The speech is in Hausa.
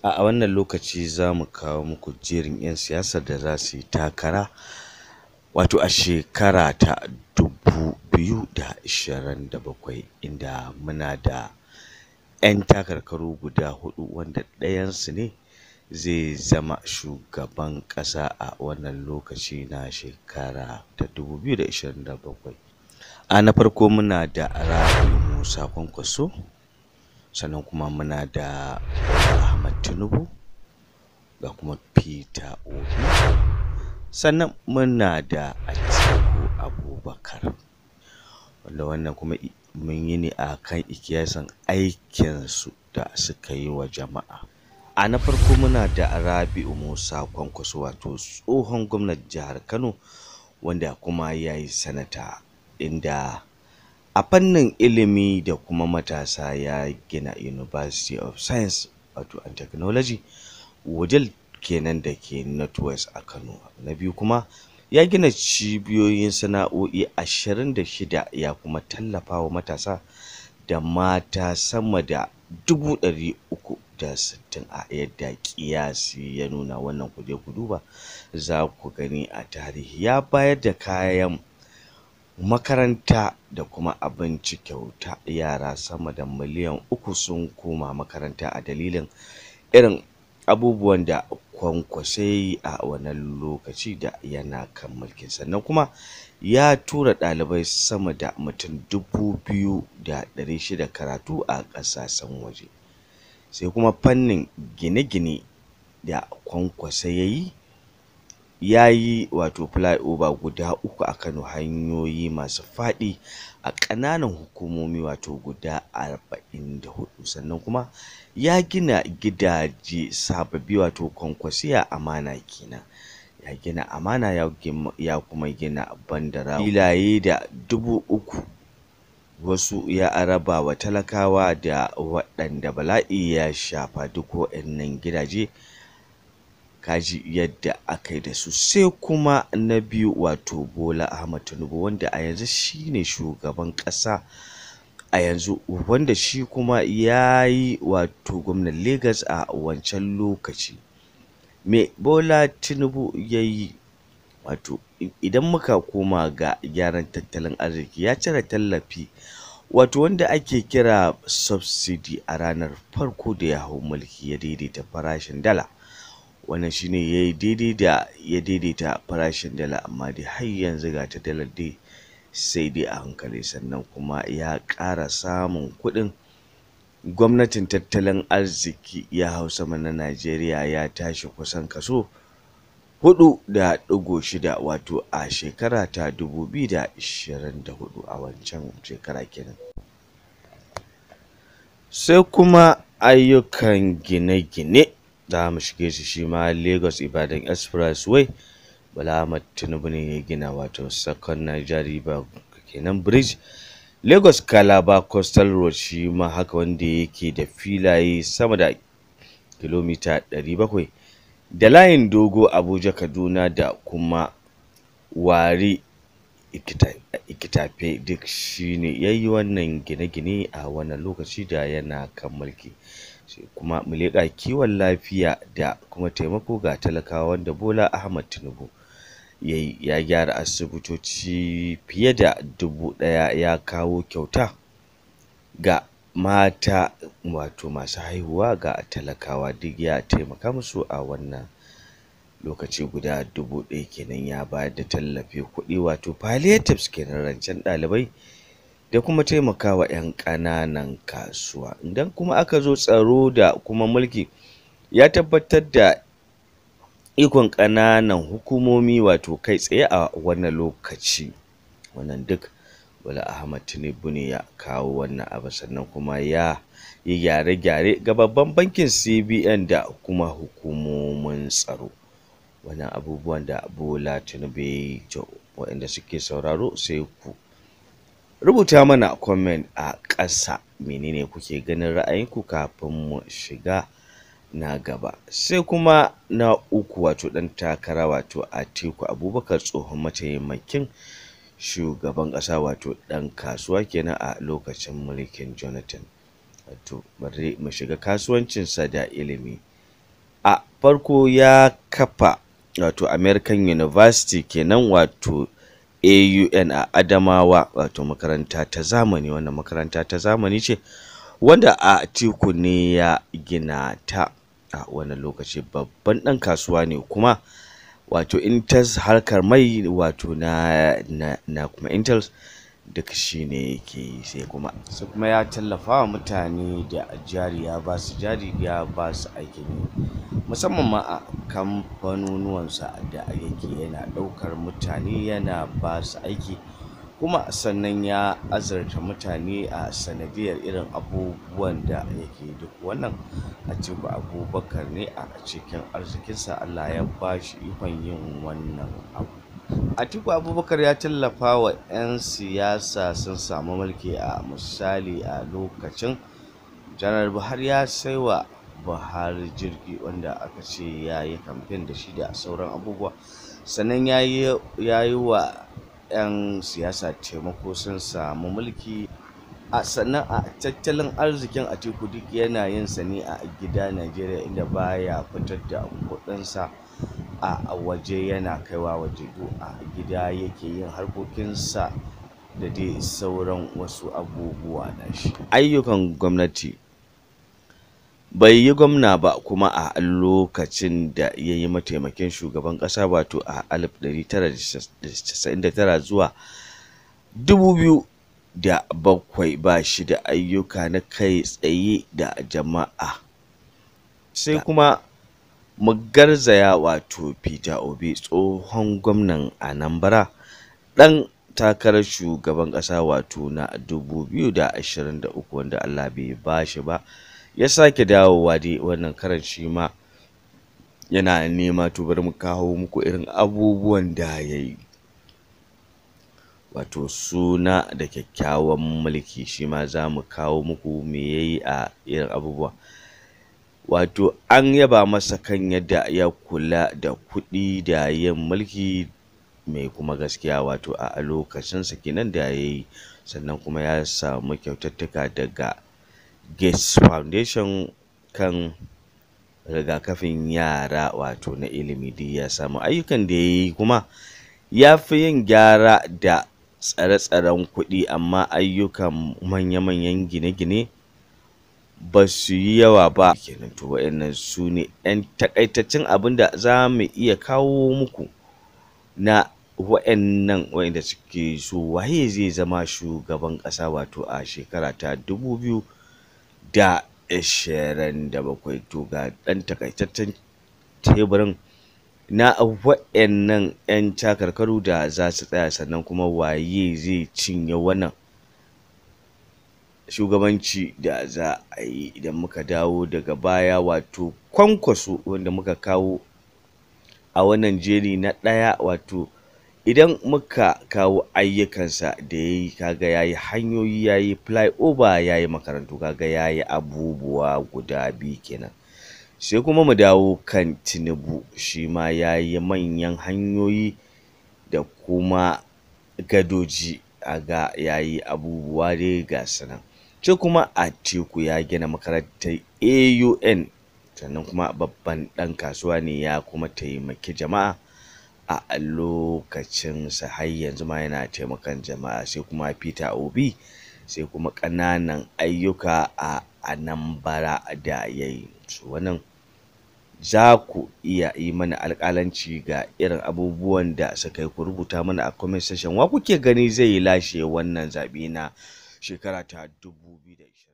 A wannan lokaci za mu kawo muku jerin 'yan siyasar da za su yi takara wato a shekara ta 2027, inda muna da 'yan takarkaru guda huɗu wanda ɗayansu ne zai zama shugaban ƙasa a wannan lokaci na shekara ta 2027. Na farko muna da Rabi'u Musa Kwankwaso, sannan kuma muna da Ahmad Tinubu, ga kuma Peter Obi, sannan muna da Atiku Abubakar, wanda wannan kuma mun yi ne a kan ikiyasin aikinsu da suka yi wa jama'a. Na farko muna da Rabi'u Musa Kwankwaso, wato tsohon gwamnan jihar Kano wanda kuma ya yi sanata, inda a fannin ilimi da kuma matasa ya gina University of Science wato and Technology Wudil kenan da ke Northwest a Kano. Na biyu kuma ya gina cibiyoyin sana'o'i 26, ya kuma tallafa wa matasa da mata sama da 360 a yadda kiyasi ya nuna. Wannan ku je ku duba za ku gani a tarihi. Ya bayar da kayan makaranta da kuma abinci kyauta, yara sama da miliyan 3 sun koma makaranta a dalilin irin abubuwan da Kwankwaso a wannan lokaci da yana kan mulkin. Sannan kuma ya tura ɗalibai sama da mutum 2,600 karatu a ƙasashen waje. Sai kuma fannin gine-gine da Kwankwaso ya yi wato flyover guda 3 a Kano, hanyoyi masu faɗi a ƙananan hukumomi wato guda 44. Sannan kuma ya gina gidaje sababbi, wato Kwankwasiya Amana kenan. Ya gina Amana, ya kuma gina Bandara, filaye da 3,000 wasu ya raba wa talakawa da waɗanda bala'i ya shafa. Duk waɗannan gidaje kaji yadda aka yi da su. Sai kuma na biyu wato Bola Ahmad Tinubu, wanda a yanzu shine shugaban ƙasa a yanzu, wanda shi kuma ya yi wato gwamnan Lagos a wancan lokaci. Me Bola Tinubu ya yi? Wato idan muka koma ga gyaran tattalin arziki, ya cire tallafi wato wanda ake kira subsidy a ranar farko da ya hau mulki, ya daidaita farashin dala. Wannan shine ya daidaita farashin dala, amma dai har yanzu ga ta dalar dai sai dai a hankali. Sannan kuma ya ƙara samun kuɗin gwamnatin, tattalin arziki ya hau sama na Najeriya, ya tashi kusan kaso 4.6 wato a shekara ta 2024, a wancan shekara kenan. Sai kuma ayyukan gine-gine za mu shige shi ma Lagos Ibadan Expressway, Bola Ahmad Tinubu ne ya gina, wato Second Niger River kenan Bridge. Lagos Calabar Coastal Road shi ma haka, wanda yake da filaye sama da kilomita 700, da layin dogo Abuja Kaduna da kuma Wari Ikitafe, duk shine yayi wannan gine-gine a wannan lokaci da yana kan mulki. Sai kuma mu leƙa kiwon lafiya da kuma taimako ga talakawa, wanda Bola Ahmad Tinubu ya gyara asibitoci fiye da 1,000, ya kawo kyauta ga mata wato masu haihuwa, ga talakawa duk ya taimaka musu a wannan lokaci. Guda 1,000 kenan ya bayar da tallafi kuɗi, wato palliatives kenan, rancen ɗalibai da kuma taimakawa 'yan ƙananan kasuwa. Idan kuma aka zo tsaro da kuma mulki, ya tabbatar da ikon ƙananan hukumomi wato kai tsaye a wannan lokaci. Wannan duk Bola Ahmad Tinubu ne ya kawo wannan abu. Sannan kuma ya yi gyare-gyare ga babban bankin CBN da kuma hukumomin tsaro. Wannan abubuwan da Bola Tinubu ya yi, waɗanda suke sauraro sai ku rubuta mana comment a ƙasa, menene kuke ganin ra'ayinku kafin mu shiga na gaba. Sai kuma na uku wato ɗan takara wato Atiku Abubakar, tsohon mataimakin shugaban ƙasa, wato ɗan kasuwa kenan a lokacin mulkin Jonathan. Wato bari mu shiga kasuwancinsa da ilimi. farko ya kafa wato American University kenan, wato AUN a Adamawa, wato makaranta ta zamani. Wannan makaranta ta zamani ce wanda Atiku ne ya gina ta a wannan lokaci. Babban ɗan kasuwa ne kuma, wato in ta harkar mai, wato na kuma Intels duk shi ne yake yi. Sai kuma ya tallafa wa mutane da jari, ya ba su jari, ya ba su aikin yi, musamman ma a kamfanonuwansa da yake yana ɗaukar mutane yana ba su aiki, kuma sannan ya azurta mutane a sanadiyar irin abubuwan da yake. Duk wannan Atiku Abubakar ne a cikin arzikinsa Allah ya ba shi ikon yin wannan abu. Atiku Abubakar ya tallafa wa 'yan siyasa sun samu mulki, a misali a lokacin Janar Buhari ya saiwa Buhari jirgi wanda aka ce ya yi kamfen da shi da sauran abubuwa, sannan ya yi wa 'yan siyasa taimako sun samu mulki. Sannan a tattalin arzikin Atiku duk yana yin sa ne a gida Najeriya, inda baya fitar da kuɗinsa a waje yana kaiwa waje. A gida yake yin harkokinsa da dai sauran wasu abubuwa na shi. Ayyukan gwamnati bai yi gwamna ba kuma a lokacin da ya yi mataimakin shugaban ƙasa, wato a 1999 zuwa 2007 ba shi da ayyuka na kai tsaye da jama'a. Sai kuma mu garzaya wato Peter Obi, tsohon gwamnan Anambra, ɗan takarar shugaban ƙasa wato na 2023, wanda Allah bai ba shi ba, ya sake dawowa dai wannan karan shi ma yana nema. To bari mu kawo muku irin abubuwan da ya yi. Wato suna da kyakkyawan mulki, shi ma za mu kawo muku me ya yi a irin abubuwa. Wato an yaba masa kan yadda ya kula da kuɗi da yin mulki mai kuma gaskiya, wato a lokacinsa kenan da ya yi. Sannan kuma ya samu kyaututtuka daga Gates Foundation kan rigakafin yara, wato na ilimi duk ya samu. Ayyukan da ya yi kuma ya fi yin gyara da tsare-tsaren kuɗi, amma ayyukan manya-manyan gine-gine ba su yi yawa ba kenan. To waɗannan su ne 'yan takaitaccen abin da za mu iya kawo muku na waɗanda suke so waye zai zama shugaban ƙasa, wato a shekara ta 2027. To ga ɗan takaitaccen teburin na waɗannan 'yan takarkaru da za su tsaya, sannan kuma waye zai cinye wannan shugabanci da za a yi idan muka dawo daga baya. Wato Kwankwaso, wanda muka kawo a wannan jeri na ɗaya, wato idan muka kawo ayyukansa da ya yi, kaga ya yi hanyoyi, ya yi flyover, ya yi makarantu, kaga ya yi abubuwa guda biyu kenan. Sai kuma mu dawo kan Tinubu, shi ma ya yi manyan hanyoyi da kuma gadoji, aga ya yi abubuwa dai ga su nan. Sai kuma Atiku ya gina makarantar AUN, sannan kuma babban ɗan kasuwa ne, ya kuma taimaki jama'a a lokacinsa, har yanzu ma yana taimakon jama'a. Sai kuma Peter Obi, sai kuma ƙananan ayyuka a Anambra da ya yi. Wannan za ku iya yi mana alƙalanci ga irin abubuwan da suka yi, ku rubuta mana a comment section. Wa kuke gani zai lashe wannan zaɓe na shekara ta 2020?